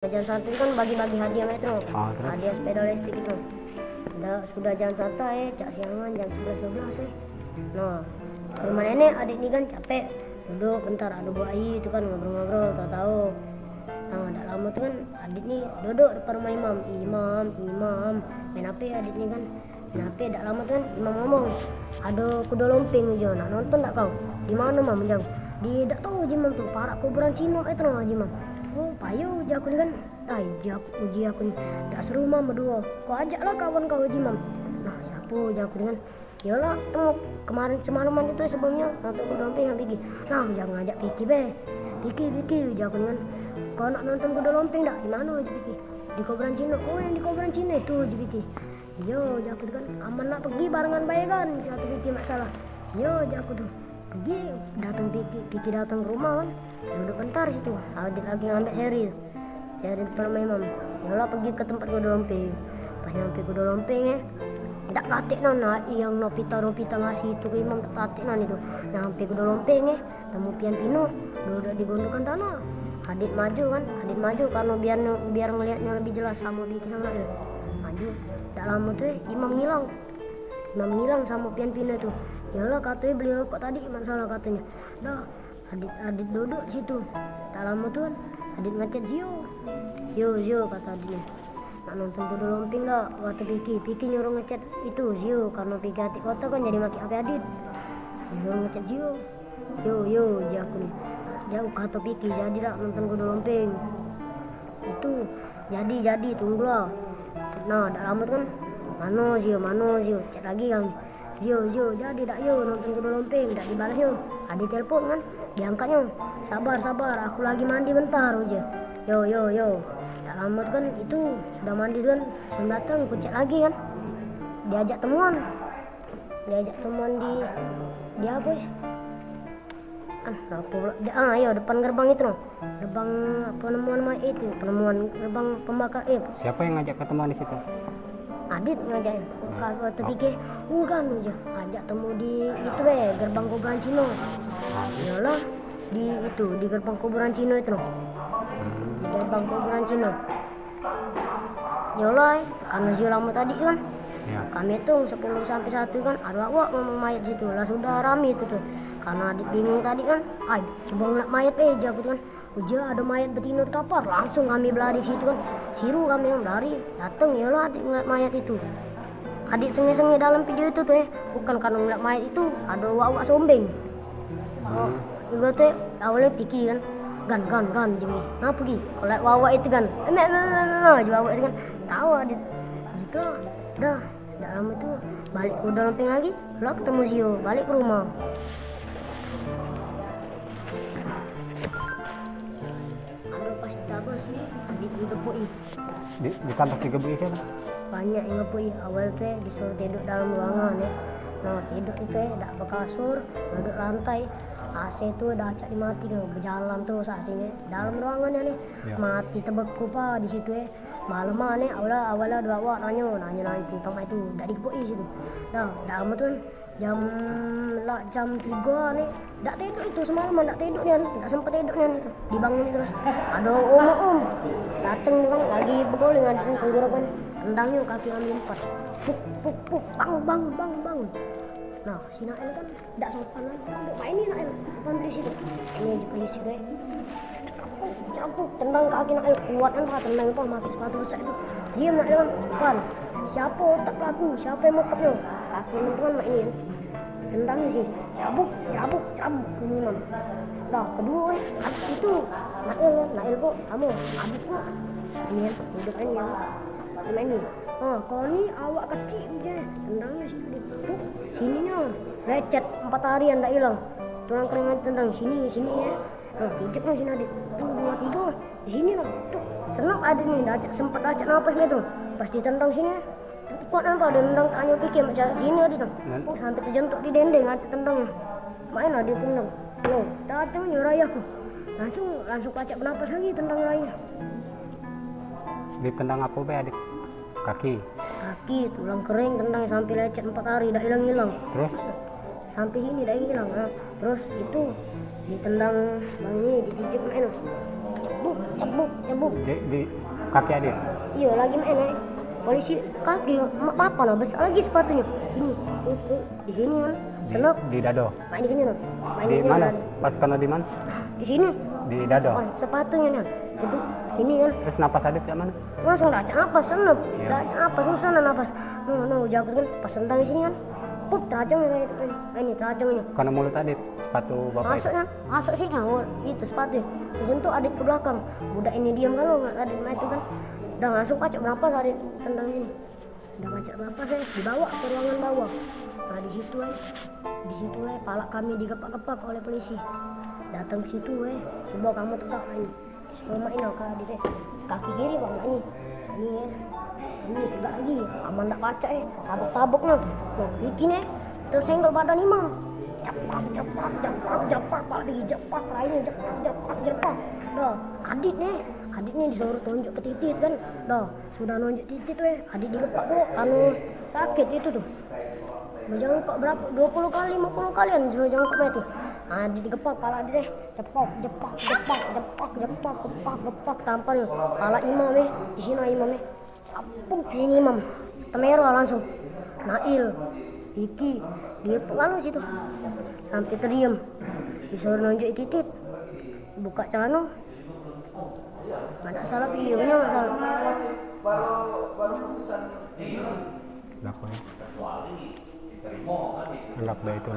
Jam 1 kan bagi-bagi hadiah metro, Terus? hadiah sepeda listrik itu. Sudah jam 1 cak siangan jam 11-12 Nah, ke rumah nenek adik ini kan capek, duduk bentar ada Bu Ayi itu kan ngobrol-ngobrol, tahu-tahu. Nah, tidak lama tuh kan adik ini duduk depan rumah imam, main HP adik ini kan. Main HP tidak lama tuh kan imam ngomong, ada kuda lumping aja, nak nonton tak kau? Di mana mam jam? Di tak tahu imam tuh, parak kuburan Cina itu noh imam. Oh, payu uji aku ni kan. Uji aku ni. Tak seru mam berdua. Kau ajaklah kawan kau uji mam. Nah, siapa uji aku ni kan? Yalah, tengok kemarin semalaman itu sebelumnya nonton kuda lumping yang Piki. Nah, jangan ngajak Piki be. Piki uji aku ni kan. Kau nak nonton kuda lumping tak? Di mana uji Piki? Di kuburan Cina. Oh, yang di kuburan Cina itu uji Piki. Yo, uji aku tu kan. Aman nak pergi barengan baik kan? Kata Piki masalah. Yo, uji aku tu. Pergi datang Piki datang ke rumah kan, duduk bentar situ, Adit lagi ngambil seri depan rumah imam. Yalah pergi ke tempat kuda lumping. Pas nyampe kuda lumping tak katik nak yang Novita ngasih itu ke imam, tak katik itu. Nyampe kuda lumping temu Pian Pino duduk di gundukan tanah. Adit maju karena biar ngelihatnya lebih jelas sama Piki sama dia. Maju, tak lama tuh imam ngilang sama Pian Pino tuh. Yalah katanya beli rokok tadi masalah katanya. Dah Adit duduk situ. Tak lama tuh Adit ngechat Zio kata Adit. Nak nonton kuda lumping dah kata Piki nyuruh ngechat itu Zio karena Piki hati kota kan jadi maki HP Adit. Nyuruh ngechat Zio aku nih. Jauh kata Piki jadi tak nonton kuda lumping. Itu jadi tunggulah. Nah tak lama kan Mano Zio chat lagi kan. Yo, jadi tak nonton kuda lumping, tak dibalasnya. Adik telepon kan, diangkatnya. Sabar, aku lagi mandi bentar aja. Yo. Tak lama kan itu sudah mandi kan, datang aku cek lagi kan. Diajak temuan di apa ya? Depan gerbang itu loh. Gerbang penemuan mayat itu, gerbang pembakar Siapa yang ngajak ketemuan di situ? Adit ngajakin. Kalau terpikir, kan aja ajak temu di itu gerbang kuburan Cina. Yalah di gerbang kuburan Cina itu loh. Di gerbang kuburan Cina. Yalah, karena Zio lama tadi kan. Ya. Kami hitung 10 sampai 1 kan ada awak ngomong mayat situ. Lah sudah rame itu tuh. Karena Adit bingung tadi kan, coba ngeliat mayat aja aku tuh kan. Uja ada mayat betina di kapar, langsung kami berlari situ kan. Siru kami yang lari, datang yalah Adik ngeliat mayat itu. Adik sengih-sengih dalam video itu tuh bukan karena ngeliat mayat itu, ada wak sombeng. Juga tuh awalnya Piki kan, gan jadi. Nah pergi, kalau lihat wak itu kan, jual wak itu kan, tahu Adit. Gitu, dah lama itu balik ke kuda lumping lagi, lah ketemu Zio, balik ke rumah. Digepui. Di kantor digepui siapa? Banyak yang ngepui. Awal tuh disuruh tidur dalam ruangan Nah tidur itu tak berkasur, duduk lantai. AC tuh dah acak dimati kan, berjalan terus AC-nya dalam ruangan nih. Ya. Mati terbeku di situ Malam awalnya dua awak nanya tentang itu, dah digepui situ. Dah lama tuh jam 3 nih, tak tidur itu semalaman, tak tidur nih, tak sempat tidur nih, dibangun terus. Ada om datang kan lagi bergoling ada tenggorokan, tendangnya kaki kami 4, puk, bangun. Nah si Nael kan tak sopan kan, main ini Nael, depan dari situ, ini aja polisi deh. Campuk, tendang kaki Nael kuat kan, tendang itu mati sepatu besar itu. Diam Nael kan, siapa otak pelaku, siapa yang mekapnya, kaki itu kan mainin. Tendangnya sih, cabuk ini mam. Dah kedua itu Nael kok kamu abis kok ini hidup ini. Kau ni awak kecil je, tendangnya situ dipuk sininya lecet 4 harian tak hilang. Tulang keringat tendang sini ya. Pijatnya sini ada 2, 3 di sini lah. Tuh senang ada nih, sempat acak nafas gitu. Pas ditendang sini kuat nampak ada tendang tanya pikir macam gini ada tuh. Sampai terjentuk di dendeng ada tendangnya. Main lah dia tendang. Loh, datang nyurai aku. Langsung kacak bernapas lagi tendang raya. Ditendang apa be Adik? Kaki, tulang kering tendang sampai lecet 4 hari dah hilang. Terus? Sampai ini dah hilang. Terus itu ditendang bang ini dipijak main. cabuk. Di kaki adik. Iya lagi main polisi kaki apa lah besar lagi sepatunya sini di sini kan selok Di dado. main di sini loh main Di sini mana? kan. Pas kena di mana? Di sini Di dado. sepatunya nih duduk sini kan Terus napas adik yang mana? langsung daca napas senep Iya. daca napas susah napas no jago kan pas tendang di sini kan put teracung ini teracungnya Karena mulut adik sepatu bapak itu. masuk sini itu sepatu disentuh adik ke belakang udah ini diam kalau nggak ada itu kan udah langsung pacak berapa adik tendang ini udah pacak berapa saya dibawa ke ruangan bawah nah di situ pala kami digepak-gepak oleh polisi datang ke situ coba kamu tegak ini selama ini kaki kiri pak ini tegak lagi aman tak pacak tabuk nah bikin tersenggol badan imam cepak pak lagi cepak lainnya cepak dah adik nih disuruh tunjuk ke titik kan dah sudah nunjuk titik adik dilepak dulu karena sakit itu tuh menjangkau berapa 20 kali 50 kalian sudah jangkau itu adik digepak pala adik cepak tampar pala imam di sini imam capung di sini imam temero langsung Nail Iki dia lalu situ sampai terdiam disuruh nunjuk titik buka celana nggak salah videonya nggak salah Anggap baik itu.